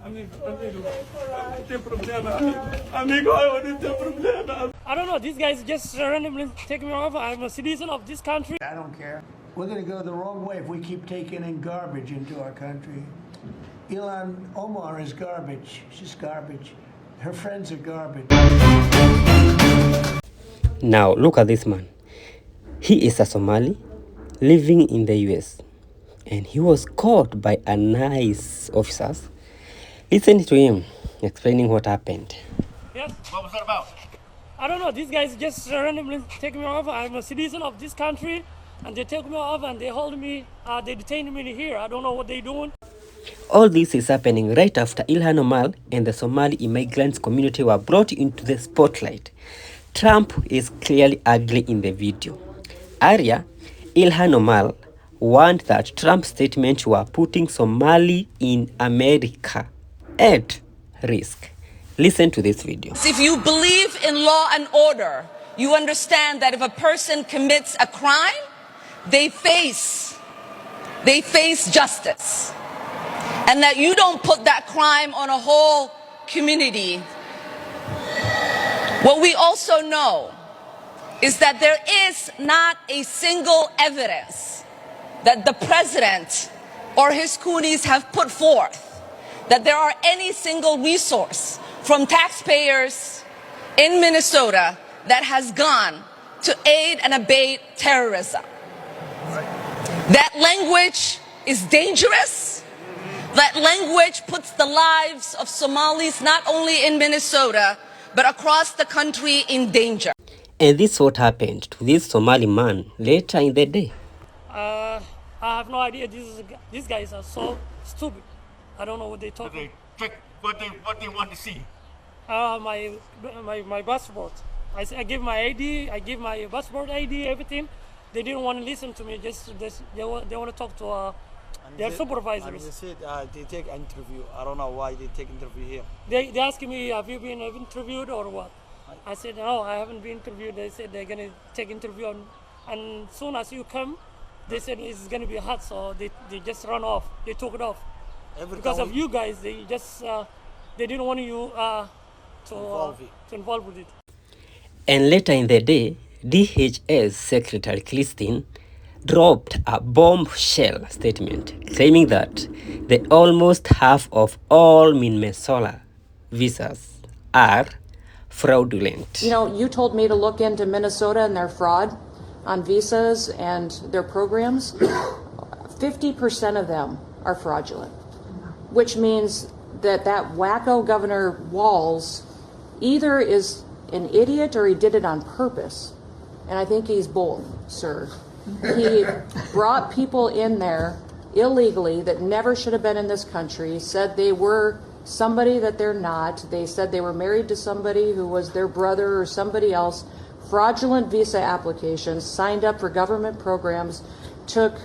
I don't know, these guys just randomly take me off. I'm a citizen of this country. I don't care. We're going to go the wrong way if we keep taking in garbage into our country. Ilhan Omar is garbage. She's garbage. Her friends are garbage. Now, look at this man. He is a Somali living in the US, and he was caught by a nice officers. Listen to him explaining what happened. Yes. What was that about? I don't know, these guys just randomly take me off. I'm a citizen of this country, and they take me off and they hold me, they detain me here. I don't know what they're doing. All this is happening right after Ilhan Omar and the Somali immigrants community were brought into the spotlight. Trump is clearly ugly in the video. Earlier, Ilhan Omar warned that Trump's statements were putting Somali in America at risk. Listen to this video. If you believe in law and order, you understand that if a person commits a crime, they face justice. And that you don't put that crime on a whole community. What we also know is that there is not a single evidence that the president or his coonies have put forth that there are any single resource from taxpayers in Minnesota that has gone to aid and abet terrorism. That language is dangerous. That language puts the lives of Somalis not only in Minnesota, but across the country in danger. And this is what happened to this Somali man later in the day. I have no idea. These guys are so stupid. I don't know what they talk about. What they want to see? My passport. I give my ID, I give my passport ID, everything. They didn't want to listen to me. They want to talk to their supervisors. And they said they take interview. I don't know why they take interview here. They asked me, have you been interviewed or what? I said, no, I haven't been interviewed. They said they're going to take interview and soon as you come, they said it's going to be hot, so they just run off. They took it off. Because of you guys, they just they didn't want you to involve with it. And later in the day, DHS Secretary Christine dropped a bombshell statement claiming that the almost half of all Minnesota visas are fraudulent. You know, you told me to look into Minnesota and their fraud on visas and their programs. 50% of them are fraudulent, which means that wacko Governor Walz either is an idiot or he did it on purpose. And I think he's both, sir. He brought people in there illegally that never should have been in this country, said they were somebody that they're not. They said they were married to somebody who was their brother or somebody else. Fraudulent visa applications, signed up for government programs, took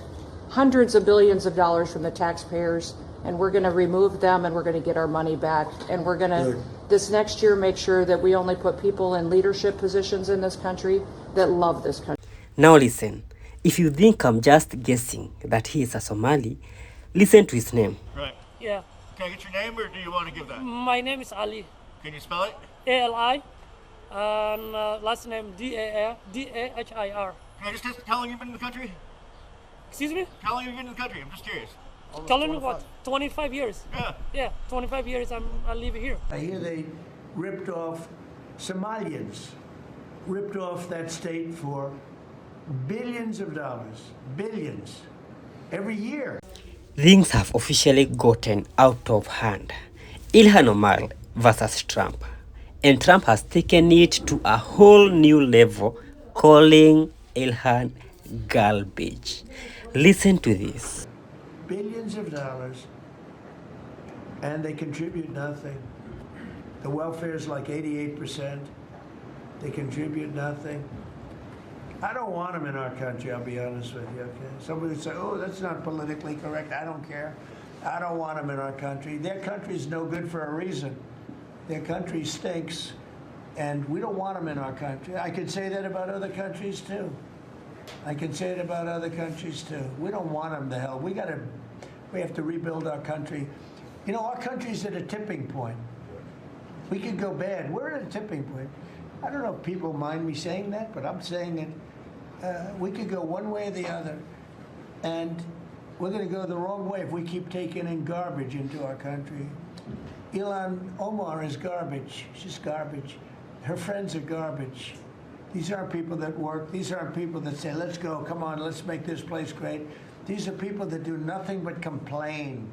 hundreds of billions of dollars from the taxpayers, and we're going to remove them and we're going to get our money back. And we're going to, this next year, make sure that we only put people in leadership positions in this country that love this country. Now listen, if you think I'm just guessing that he is a Somali, listen to his name. Right. Yeah. Can I get your name or do you want to give that? My name is Ali. Can you spell it? A-L-I. And last name D-A-H-I-R. Can I just tell how long you've been in the country? Excuse me? How long have you been in the country? I'm just curious. Telling me what? 25 years. Yeah. Yeah, 25 years I live here. I hear they ripped off Somalians, ripped off that state for billions of dollars, billions, every year. Things have officially gotten out of hand. Ilhan Omar versus Trump. And Trump has taken it to a whole new level, calling Ilhan garbage. Listen to this. Billions of dollars, and they contribute nothing. The welfare is like 88%. They contribute nothing. I don't want them in our country, I'll be honest with you, okay? Somebody would say, oh, that's not politically correct. I don't care. I don't want them in our country. Their country's no good for a reason. Their country stinks, and we don't want them in our country. I could say that about other countries, too. I can say it about other countries, too. We don't want them to hell. We have to rebuild our country. You know, our country's at a tipping point. We could go bad. We're at a tipping point. I don't know if people mind me saying that, but I'm saying it. We could go one way or the other, and we're going to go the wrong way if we keep taking in garbage into our country. Ilhan Omar is garbage. She's garbage. Her friends are garbage. These aren't people that work. These aren't people that say, let's go, come on, let's make this place great. These are people that do nothing but complain.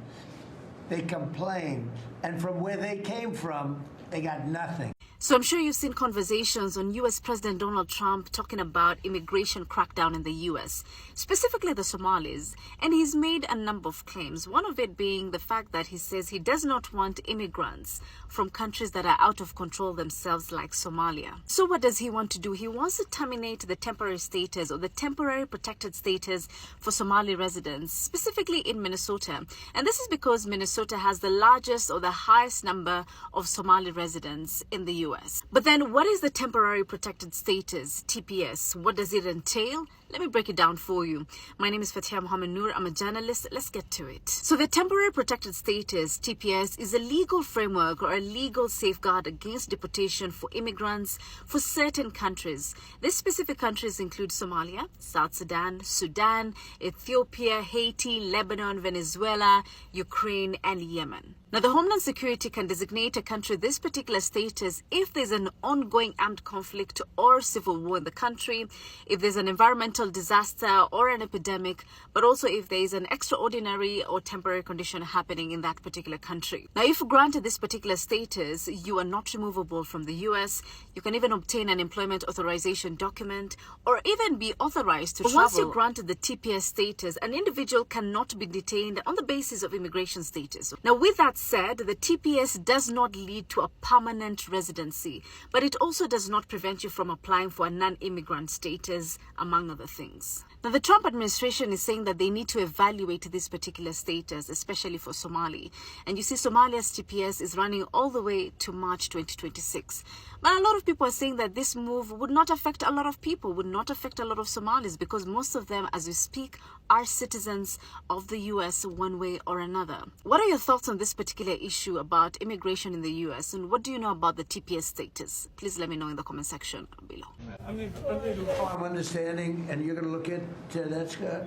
They complain. And from where they came from, they got nothing. So I'm sure you've seen conversations on U.S. President Donald Trump talking about immigration crackdown in the U.S., specifically the Somalis. And he's made a number of claims, one of it being the fact that he says he does not want immigrants from countries that are out of control themselves, like Somalia. So what does he want to do? He wants to terminate the temporary status or the temporary protected status for Somali residents, specifically in Minnesota. And this is because Minnesota has the largest or the highest number of Somali residents in the U.S. But then what is the temporary protected status, TPS? What does it entail? Let me break it down for you. My name is Fatia Mohammed Noor. I'm a journalist. Let's get to it. So the temporary protected status, TPS, is a legal framework or a legal safeguard against deportation for immigrants for certain countries. These specific countries include Somalia, South Sudan, Sudan, Ethiopia, Haiti, Lebanon, Venezuela, Ukraine, and Yemen. Now, the Homeland Security can designate a country this particular status if there's an ongoing armed conflict or civil war in the country, if there's an environmental disaster or an epidemic, but also if there is an extraordinary or temporary condition happening in that particular country. Now, if granted this particular status, you are not removable from the U.S. You can even obtain an employment authorization document or even be authorized to travel. Once you're granted the TPS status, an individual cannot be detained on the basis of immigration status. Now, with that said, the TPS does not lead to a permanent residency, but it also does not prevent you from applying for a non-immigrant status, among other things. Now, the Trump administration is saying that they need to evaluate this particular status, especially for Somali. And you see, Somalia's TPS is running all the way to March 2026. But a lot of people are saying that this move would not affect a lot of people, would not affect a lot of Somalis, because most of them, as we speak, are citizens of the U.S. one way or another. What are your thoughts on this particular issue about immigration in the U.S. and what do you know about the TPS status? Please let me know in the comment section below. I'm understanding, and you're going to look at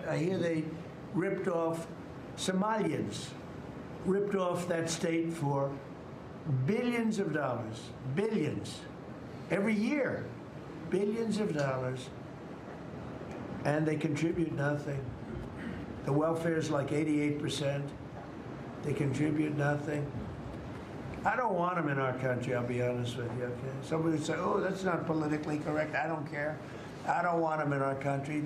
I hear they ripped off Somalians, ripped off that state for billions of dollars, billions, every year, billions of dollars, and they contribute nothing. The welfare is like 88%. They contribute nothing. I don't want them in our country, I'll be honest with you. Okay? Somebody would say, oh, that's not politically correct. I don't care. I don't want them in our country.